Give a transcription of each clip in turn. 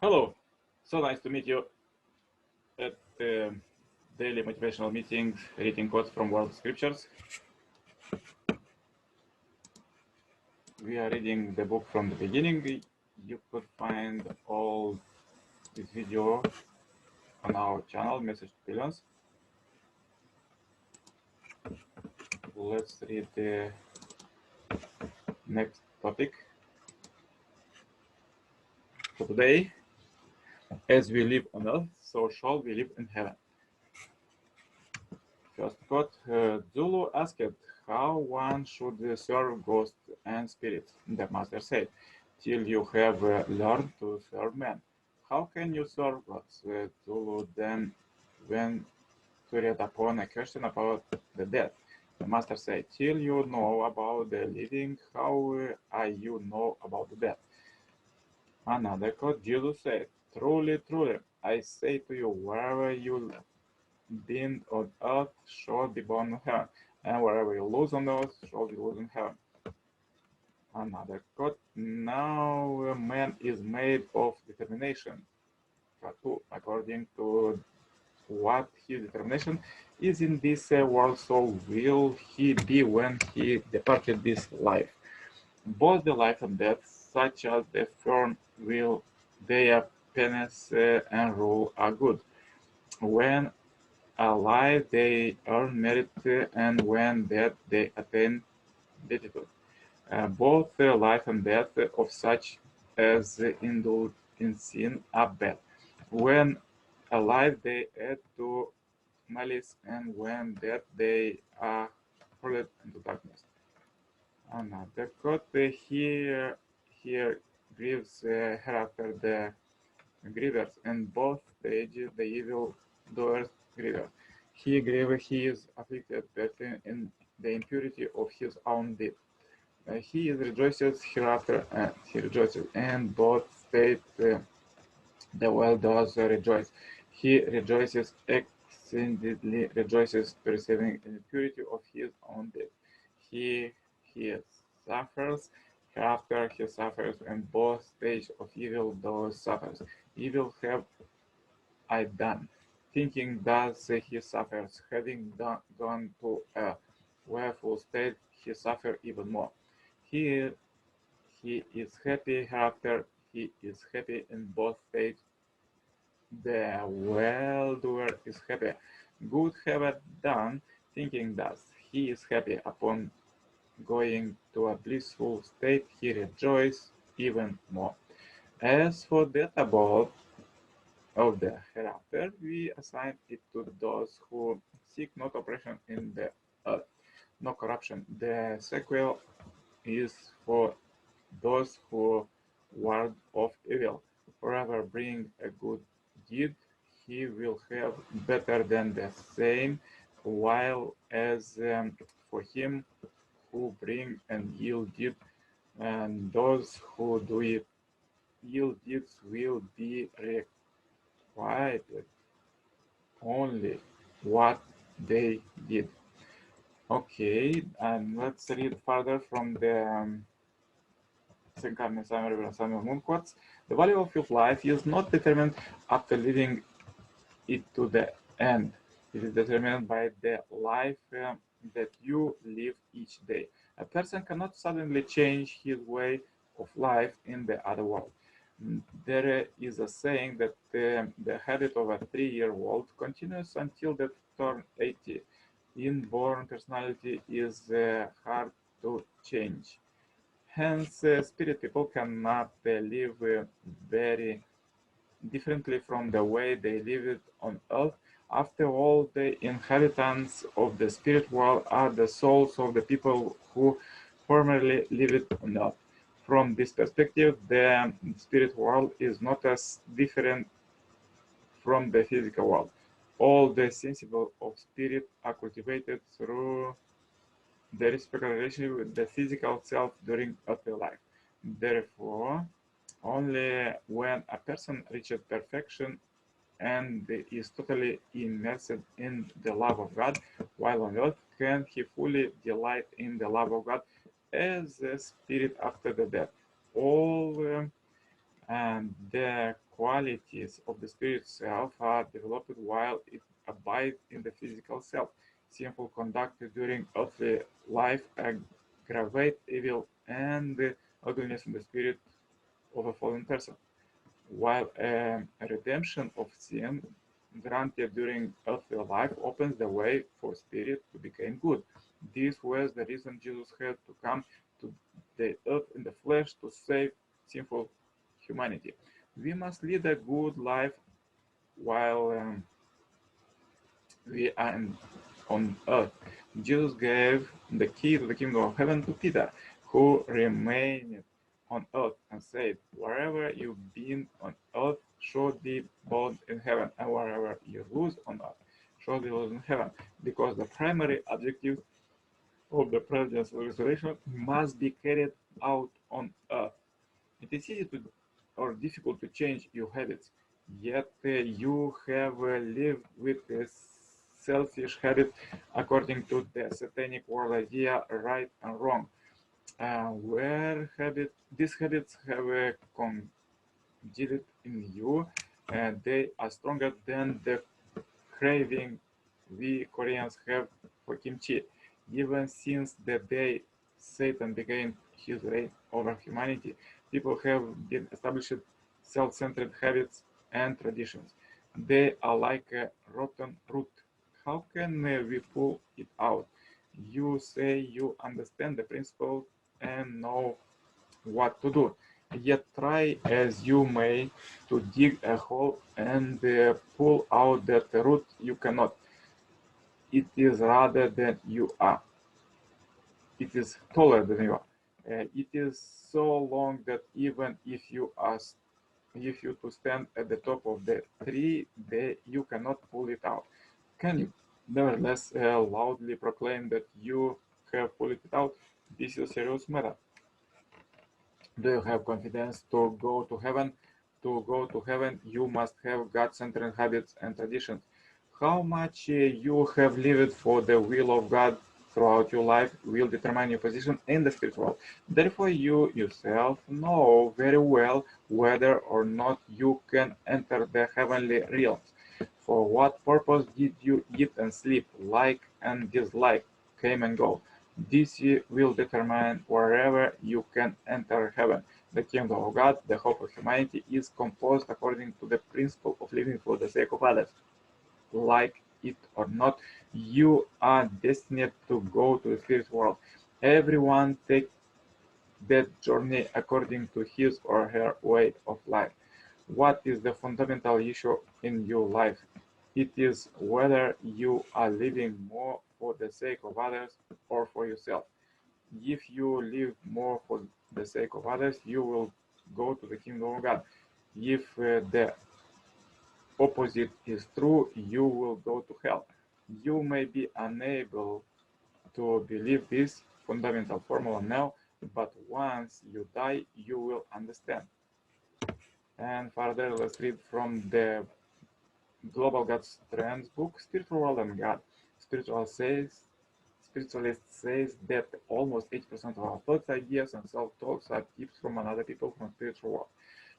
Hello, so nice to meet you at the daily motivational meeting, reading quotes from world scriptures. We are reading the book from the beginning. You could find all this video on our channel, Message to Billions. Let's read the next topic. So today, as we live on earth, so shall we live in heaven. First quote, Zulu asked how one should serve ghosts and spirits. The master said, till you have learned to serve men. How can you serve gods? Zulu then went to read upon a question about the dead. The master said, till you know about the living, how you know about the dead? Another quote, Jesus said, truly, truly, I say to you, wherever you been on earth shall be born in heaven, and wherever you lose on earth shall be lose in heaven. Another quote, now man is made of determination. According to what his determination is in this world, so will he be when he departed this life. Both the life and death, such as the firm will, their penance and rule are good. When alive they earn merit, and when dead they attain beatitude. Both life and death of such as indulge in sin are bad. When alive they add to malice, and when dead they are hurled into darkness. Another quote here grieves hereafter the grievers, and both stage the evil doers grievers. He is afflicted partly in the impurity of his own deed. He is rejoices hereafter, and he rejoices, and both state the well does rejoice. He rejoices exceedingly, rejoices perceiving the impurity of his own deed. He he suffers hereafter, he suffers, and both stage of evil does suffers. Evil have I done, thinking thus he suffers, having gone to a wherefore state he suffer even more. He he is happy hereafter, he is happy in both states. The well-doer is happy, good have done, thinking thus he is happy upon going to a blissful state, he rejoices even more. As for that above, of the hereafter, we assign it to those who seek not oppression in the earth, no corruption. The sequel is for those who ward off evil. Forever bring a good deed, he will have better than the same, while as for him who bring an ill deed, and those who do it, ill deeds will be requited only what they did. Okay, and let's read further from the Samuel Moon quotes. The value of your life is not determined after living it to the end. It is determined by the life that you live each day. A person cannot suddenly change his way of life in the other world. There is a saying that the habit of a 3-year-old continues until they turn 80. Inborn personality is hard to change. Hence, spirit people cannot live very differently from the way they lived on earth. After all, the inhabitants of the spirit world are the souls of the people who formerly lived on earth. From this perspective, the spirit world is not as different from the physical world. All the sensible of spirit are cultivated through the reciprocal relationship with the physical self during earthly life. Therefore, only when a person reaches perfection and is totally immersed in the love of God while on earth can he fully delight in the love of God as a spirit after the death. All and the qualities of the spirit self are developed while it abides in the physical self. Sinful conduct during earthly life aggravate evil and ugliness in the spirit of a fallen person, while a redemption of sin granted during earthly life opens the way for spirit to become good. This was the reason Jesus had to come to the earth in the flesh to save sinful humanity. We must lead a good life while we are on earth. Jesus gave the key to the kingdom of heaven to Peter, who remained on earth and said, "Wherever you bind on earth shall be bound in heaven, and wherever you loose on earth shall be loosed in heaven." Because the primary objective of the president's restoration must be carried out on earth. It is easy to or difficult to change your habits, yet you have lived with a selfish habit according to the satanic world idea right and wrong. Where these habits have congealed in you, and they are stronger than the craving we Koreans have for kimchi. Even since the day Satan began his reign over humanity, people have been established self-centered habits and traditions. They are like a rotten root. How can we pull it out? You say you understand the principle and know what to do. Yet try as you may to dig a hole and pull out that root, you cannot. It is rather than you are. It is taller than you are. It is so long that even if you to stand at the top of the tree, you cannot pull it out. Can you nevertheless loudly proclaim that you have pulled it out? This is a serious matter. Do you have confidence to go to heaven? To go to heaven, you must have God-centered habits and traditions. How much you have lived for the will of God throughout your life will determine your position in the spiritual world. Therefore, you yourself know very well whether or not you can enter the heavenly realms. For what purpose did you eat and sleep, like and dislike, came and go? This will determine wherever you can enter heaven. The kingdom of God, the hope of humanity, is composed according to the principle of living for the sake of others. Like it or not, you are destined to go to the spirit world. Everyone takes that journey according to his or her way of life. What is the fundamental issue in your life? It is whether you are living more for the sake of others or for yourself. If you live more for the sake of others, you will go to the kingdom of God. If the opposite is true, you will go to hell. You may be unable to believe this fundamental formula now, but once you die, you will understand. And further, let's read from the Global God's Trends book, Spiritual World and God. Spiritual says, Spiritualist says that almost 80% of our thoughts, ideas, and self-talks are tips from another people from spiritual world.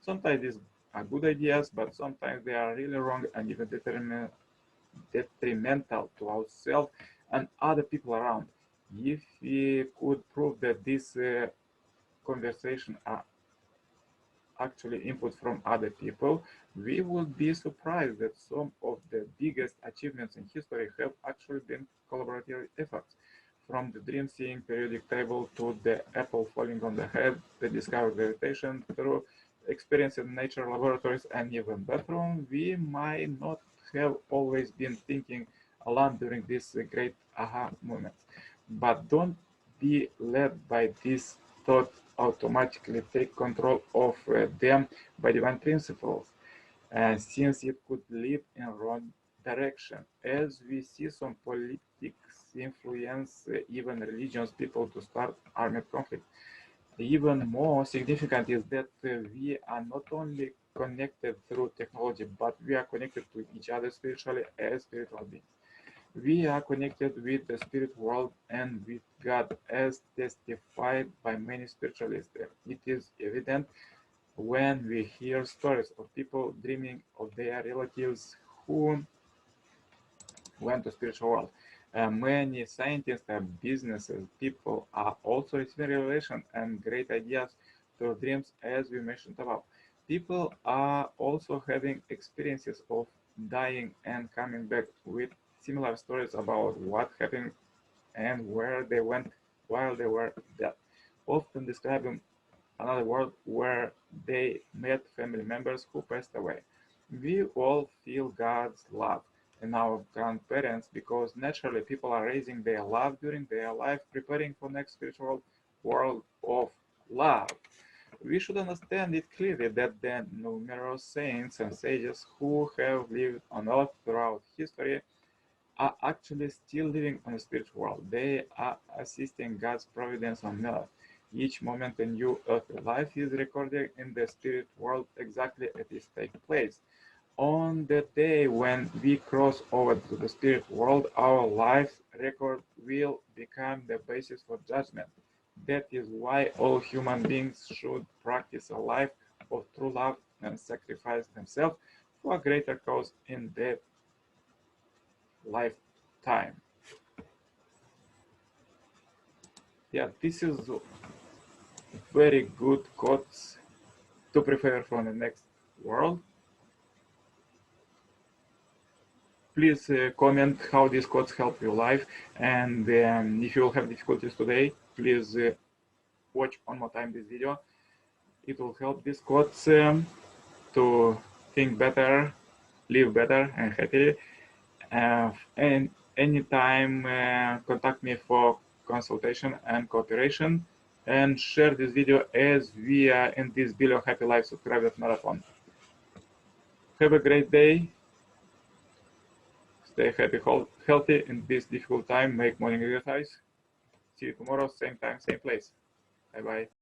Sometimes these are good ideas, but sometimes they are really wrong and even detrimental to ourselves and other people around. If we could prove that these conversations are actually input from other people, we would be surprised that some of the biggest achievements in history have actually been collaborative efforts. From the dream seeing periodic table to the apple falling on the head, the discovered gravitation through experience in nature laboratories and even bathroom, we might not have always been thinking alone during these great aha moments. But don't be led by these thoughts automatically take control of them by divine principles, since it could lead in wrong direction. As we see some politics influence even religious people to start armed conflict. Even more significant is that we are not only connected through technology, but we are connected to each other spiritually as spiritual beings. We are connected with the spirit world and with God as testified by many spiritualists. It is evident when we hear stories of people dreaming of their relatives who went to spiritual world. Many scientists and businesses people are also receiving revelation and great ideas through dreams, as we mentioned above. People are also having experiences of dying and coming back with similar stories about what happened and where they went while they were dead, often describing another world where they met family members who passed away. We all feel God's love in our grandparents because naturally people are raising their love during their life, preparing for next spiritual world of love. We should understand it clearly that the numerous saints and sages who have lived on earth throughout history are actually still living on the spiritual world. They are assisting God's providence on earth. Each moment in new earthly life is recorded in the spirit world exactly as it takes place. On the day when we cross over to the spirit world, our life record will become the basis for judgment. That is why all human beings should practice a life of true love and sacrifice themselves for a greater cause in their lifetime. Yeah, this is very good quotes to prepare for the next world. Please comment how these quotes help your life, and if you have difficulties today, please watch one more time this video. It will help these quotes to think better, live better and happily. And anytime contact me for consultation and cooperation, and share this video as we are in this Billion Happy Life Subscribers Marathon. Have a great day. Stay happy, healthy in this difficult time. Make morning exercise. See you tomorrow, same time, same place. Bye bye.